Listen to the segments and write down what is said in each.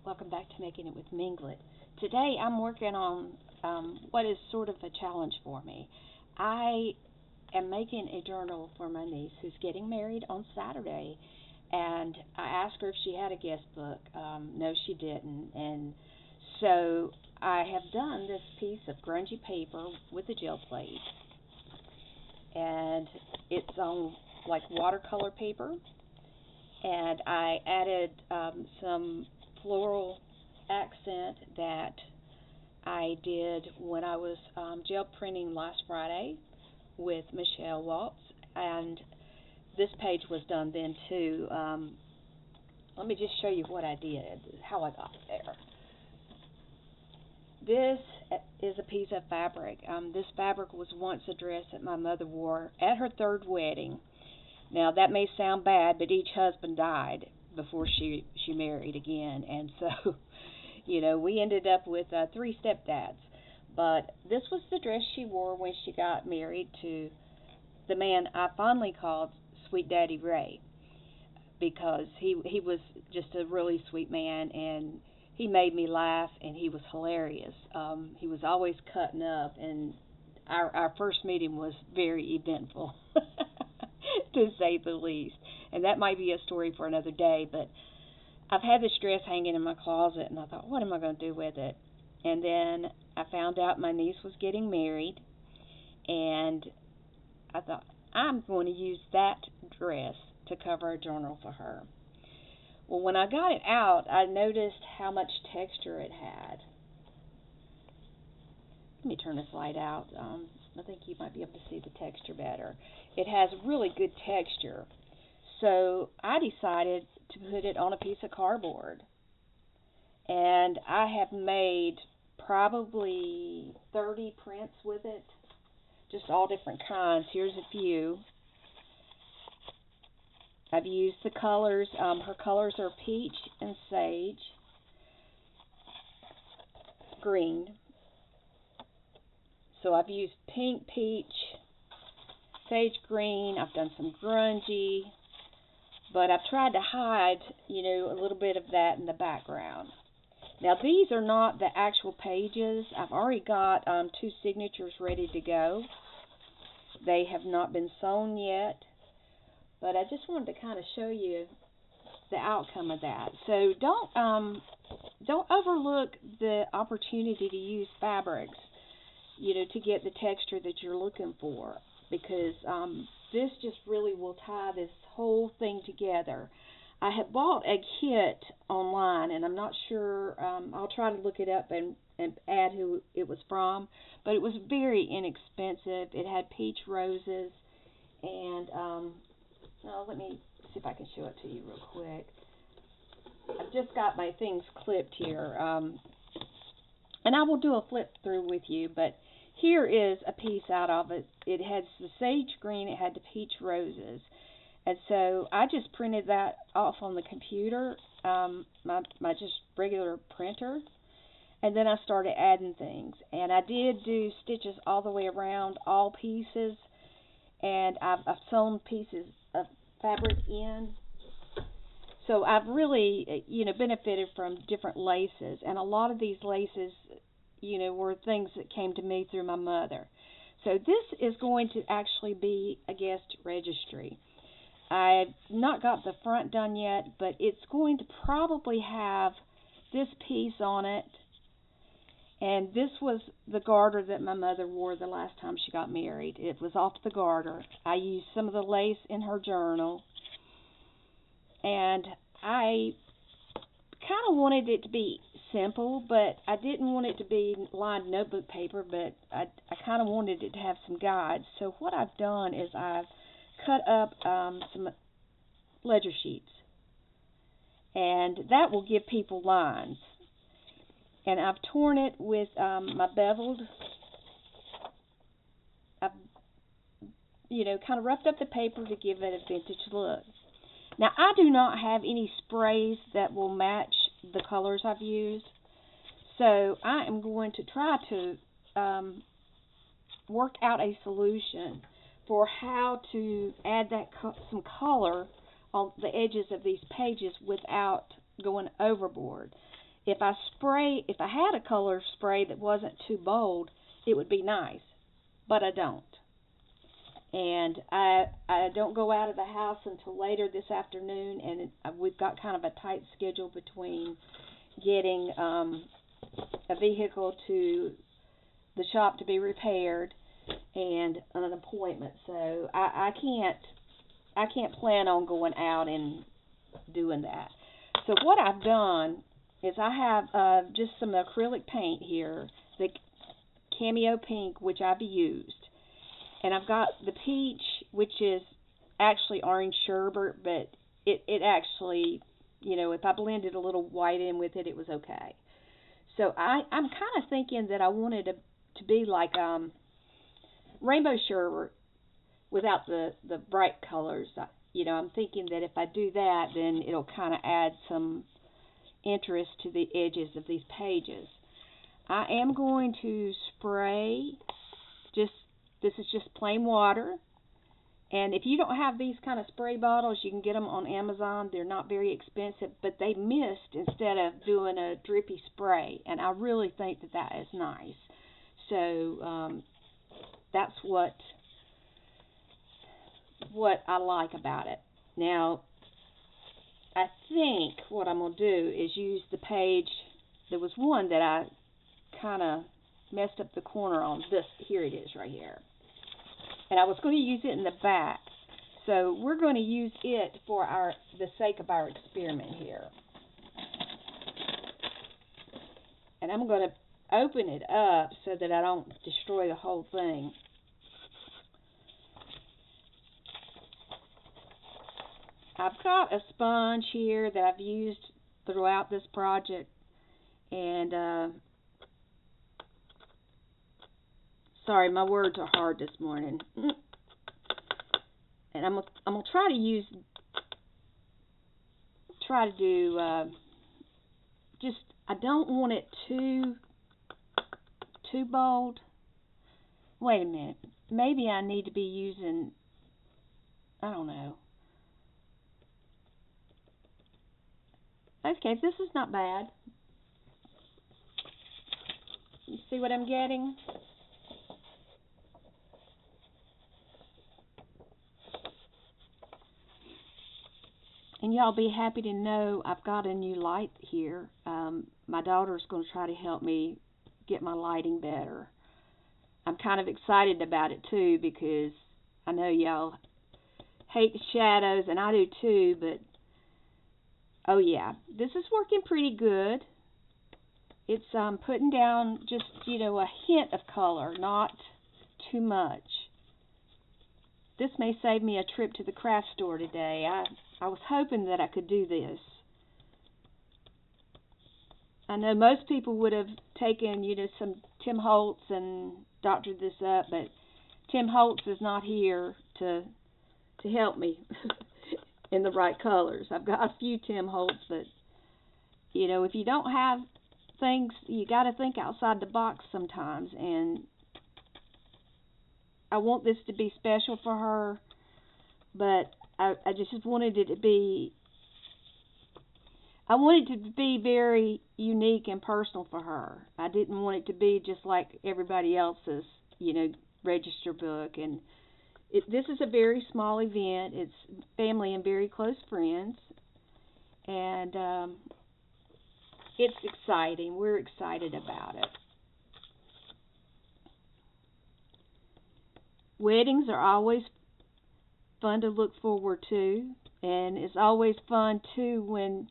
Welcome back to Making It with Minglet. Today I'm working on what is sort of a challenge for me. I am making a journal for my niece who's getting married on Saturday, and I asked her if she had a guest book. No, she didn't, and so I have done this piece of grungy paper with a gel plate, and it's on like watercolor paper, and I added some floral accent that I did when I was gel printing last Friday with Michelle Waltz, and this page was done then too. Let me just show you what I did, how I got there. This is a piece of fabric. This fabric was once a dress that my mother wore at her third wedding. Now that may sound bad, but each husband died before she married again, and so we ended up with three stepdads. But this was the dress she wore when she got married to the man I fondly called Sweet Daddy Ray, because he was just a really sweet man, and he made me laugh, and he was hilarious. He was always cutting up, and our first meeting was very eventful, to say the least. And that might be a story for another day, but I've had this dress hanging in my closet, and I thought, what am I going to do with it? And then I found out my niece was getting married, and I thought, I'm going to use that dress to cover a journal for her. Well, when I got it out, I noticed how much texture it had. Let me turn this light out. I think you might be able to see the texture better. It has really good texture. So I decided to put it on a piece of cardboard. And I have made probably 30 prints with it, just all different kinds. Here's a few. I've used the colors. Her colors are peach and sage, green. So I've used pink, peach, sage green. I've done some grungy, but I've tried to hide, a little bit of that in the background. Now these are not the actual pages. I've already got two signatures ready to go. They have not been sewn yet, but I just wanted to kind of show you the outcome of that. So don't overlook the opportunity to use fabrics, to get the texture that you're looking for, because this just really will tie this whole thing together. I had bought a kit online, and I'm not sure, I'll try to look it up and add who it was from, but it was very inexpensive. It had peach roses, and let me see if I can show it to you real quick. I've just got my things clipped here, and I will do a flip through with you, but here is a piece out of it. It has the sage green, it had the peach roses. And so I just printed that off on the computer, my just regular printer, and then I started adding things. And I did do stitches all the way around all pieces, and I've sewn pieces of fabric in. So I've really, benefited from different laces, and a lot of these laces, were things that came to me through my mother. So this is going to actually be a guest registry. I've not got the front done yet, but it's going to probably have this piece on it. And this was the garter that my mother wore the last time she got married. It was off the garter. I used some of the lace in her journal. And I kind of wanted it to be simple, but I didn't want it to be lined notebook paper, but I kind of wanted it to have some guides. So what I've done is I've cut up some ledger sheets, and that will give people lines. And I've torn it with my beveled. I've kind of roughed up the paper to give it a vintage look. Now I do not have any sprays that will match the colors I've used, so I am going to try to work out a solution for how to add that some color on the edges of these pages without going overboard. if I had a color spray that wasn't too bold, it would be nice, but I don't. And I don't go out of the house until later this afternoon, and we've got kind of a tight schedule between getting a vehicle to the shop to be repaired and an appointment. So I can't plan on going out and doing that. So what I've done is I have just some acrylic paint here, the Cameo Pink, which I've used. And I've got the peach, which is actually orange sherbet, but it actually, you know, if I blended a little white in with it, it was okay. So I'm kind of thinking that I wanted to be like rainbow sherbet without the bright colors. You know, I'm thinking that if I do that, then it'll kind of add some interest to the edges of these pages. I am going to spray this is just plain water, and if you don't have these kind of spray bottles, you can get them on Amazon. They're not very expensive, but they mist instead of doing a drippy spray, and I really think that is nice. So that's what I like about it. Now, I think what I'm going to do is use the page. There was one that I kind of messed up the corner on. This, here it is right here. And I was going to use it in the back. So we're going to use it for the sake of our experiment here. And I'm going to open it up so that I don't destroy the whole thing. I've got a sponge here that I've used throughout this project, and sorry, my words are hard this morning. And I'm gonna try to do just, I don't want it too bold. Wait a minute, maybe I need to be using, I don't know. Okay, this is not bad. You see what I'm getting? And y'all be happy to know I've got a new light here. My daughter's going to try to help me get my lighting better. I'm kind of excited about it too, because I know y'all hate the shadows, and I do too, but oh yeah, this is working pretty good. It's putting down just, you know, a hint of color, not too much. This may save me a trip to the craft store today. I was hoping that I could do this. I know most people would have taken, you know, some Tim Holtz and doctored this up, but Tim Holtz is not here to help me in the right colors. I've got a few Tim Holtz, but, you know, if you don't have things, you got to think outside the box sometimes, and I want this to be special for her, but I just wanted it to be, I wanted it to be very unique and personal for her. I didn't want it to be just like everybody else's, you know, register book. And this is a very small event. It's family and very close friends, and it's exciting. We're excited about it. Weddings are always fun to look forward to, and it's always fun too when,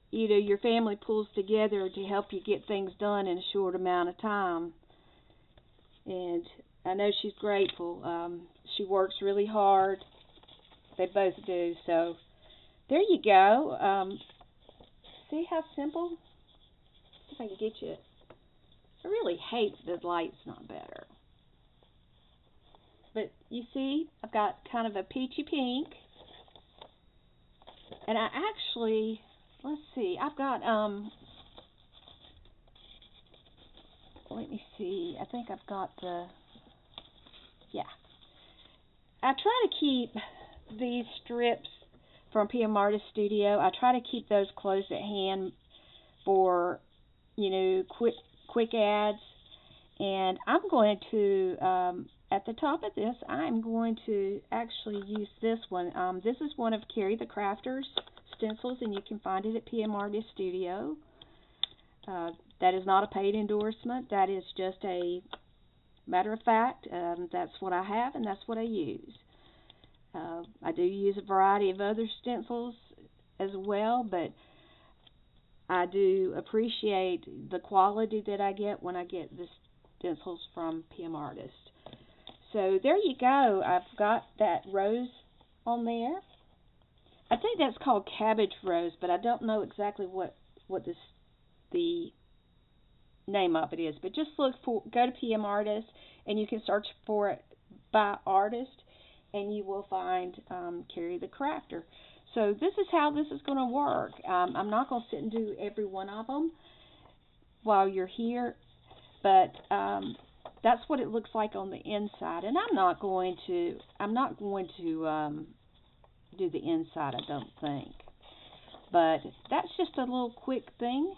you know, your family pulls together to help you get things done in a short amount of time. And I know she's grateful. She works really hard. They both do. So there you go. See how simple? See if I can get you. I really hate the light's not better. But you see, I've got kind of a peachy pink. And I actually, let's see, I've got, let me see, I think I've got yeah. I try to keep these strips from PM Artist Studio. I try to keep those close at hand for quick ads. And I'm going to, at the top of this, I'm going to actually use this one. This is one of Carrie the Crafter's stencils, and you can find it at PM Artist Studio. That is not a paid endorsement. That is just a matter of fact. That's what I have, and that's what I use. I do use a variety of other stencils as well, but I do appreciate the quality that I get when I get the stencils from PM Artist. So there you go. I've got that rose on there. I think that's called cabbage rose, but I don't know exactly what the name of it is. But just go to PM Artist, and you can search for it by artist, and you will find Carrie the Crafter. So this is how this is going to work. I'm not going to sit and do every one of them while you're here, but that's what it looks like on the inside. And I'm not going to do the inside, I don't think. But that's just a little quick thing,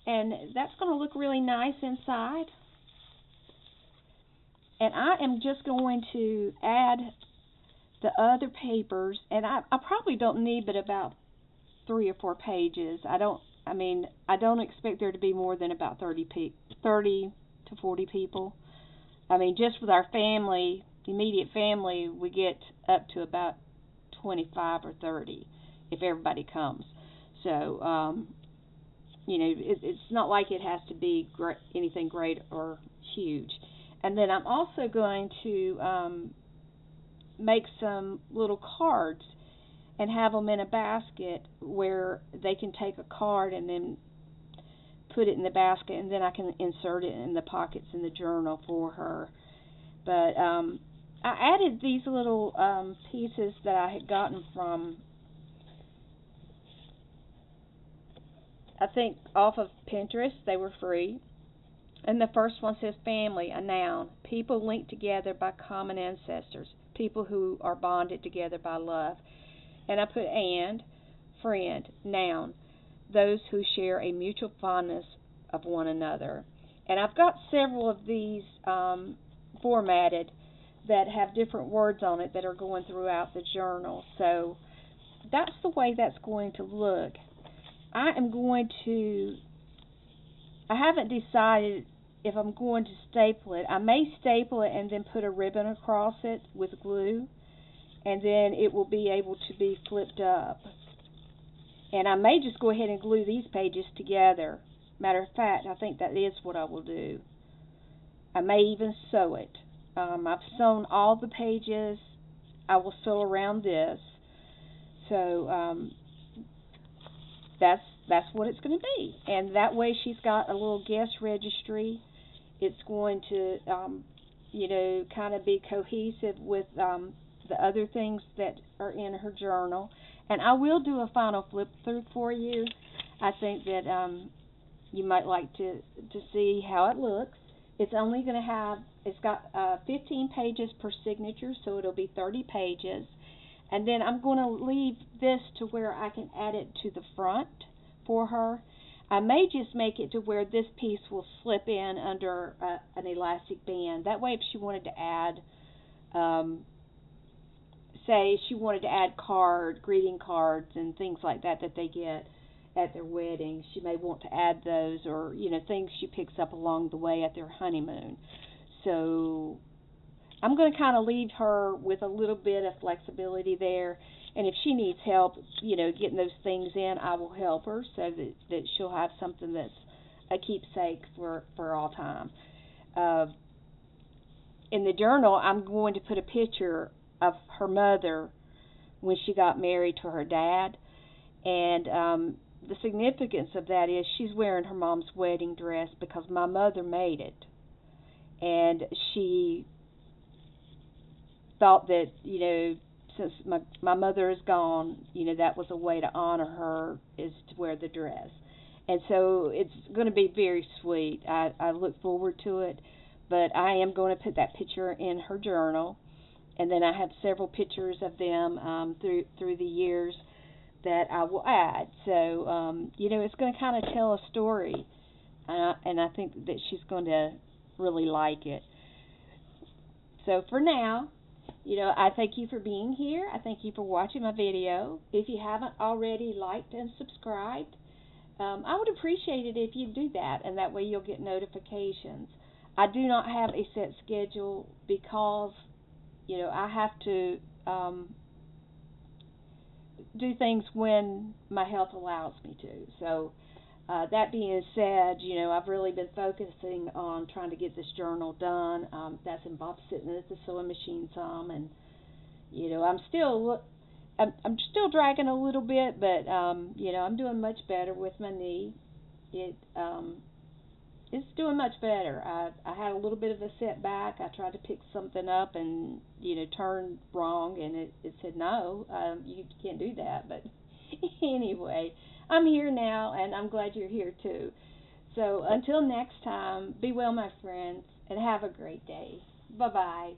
and that's going to look really nice inside. And I am just going to add the other papers, and I probably don't need but about 3 or 4 pages. I don't expect there to be more than about 30 to 40 people. I mean, just with our family, immediate family, we get up to about 25 or 30 if everybody comes. So, it's not like it has to be anything great or huge. And then I'm also going to make some little cards and have them in a basket where they can take a card and then put it in the basket, and then I can insert it in the pockets in the journal for her. But I added these little pieces that I had gotten from, I think, off of Pinterest. They were free. And the first one says family, a noun, people linked together by common ancestors, people who are bonded together by love. And I put and, friend, noun, those who share a mutual fondness of one another. And I've got several of these formatted that have different words on it that are going throughout the journal. So that's the way that's going to look. I haven't decided if I'm going to staple it. I may staple it and then put a ribbon across it with glue, and then it will be able to be flipped up. And I may just go ahead and glue these pages together. Matter of fact, I think that is what I will do. I may even sew it. I've sewn all the pages. I will sew around this. So that's what it's going to be. And that way she's got a little guest registry. It's going to, kind of be cohesive with the other things that are in her journal. And I will do a final flip through for you. I think that you might like to see how it looks. It's only going to have, it's got 15 pages per signature, so it'll be 30 pages. And then I'm going to leave this to where I can add it to the front for her. I may just make it to where this piece will slip in under an elastic band. That way if she wanted to add, say she wanted to add greeting cards and things like that they get at their wedding, she may want to add those, or things she picks up along the way at their honeymoon. So I'm going to kind of leave her with a little bit of flexibility there, and if she needs help getting those things in, I will help her so that she'll have something that's a keepsake for all time. In the journal, I'm going to put a picture of her mother when she got married to her dad, and the significance of that is she's wearing her mom's wedding dress because my mother made it, and she thought that since my mother is gone, that was a way to honor her, is to wear the dress. And so it's going to be very sweet. I look forward to it, but I am going to put that picture in her journal, and then I have several pictures of them through the years that I will add. So, it's going to kind of tell a story and I think that she's going to really like it. So for now, I thank you for being here. I thank you for watching my video. If you haven't already liked and subscribed, I would appreciate it if you do that, and that way you'll get notifications. I do not have a set schedule because, I have to do things when my health allows me to. So that being said, I've really been focusing on trying to get this journal done. That's involved sitting at the sewing machine some, and I'm still dragging a little bit, but I'm doing much better with my knee. It's doing much better. I had a little bit of a setback. I tried to pick something up and turned wrong, and it said no, you can't do that. But anyway, I'm here now, and I'm glad you're here too. So until next time, be well, my friends, and have a great day. Bye bye.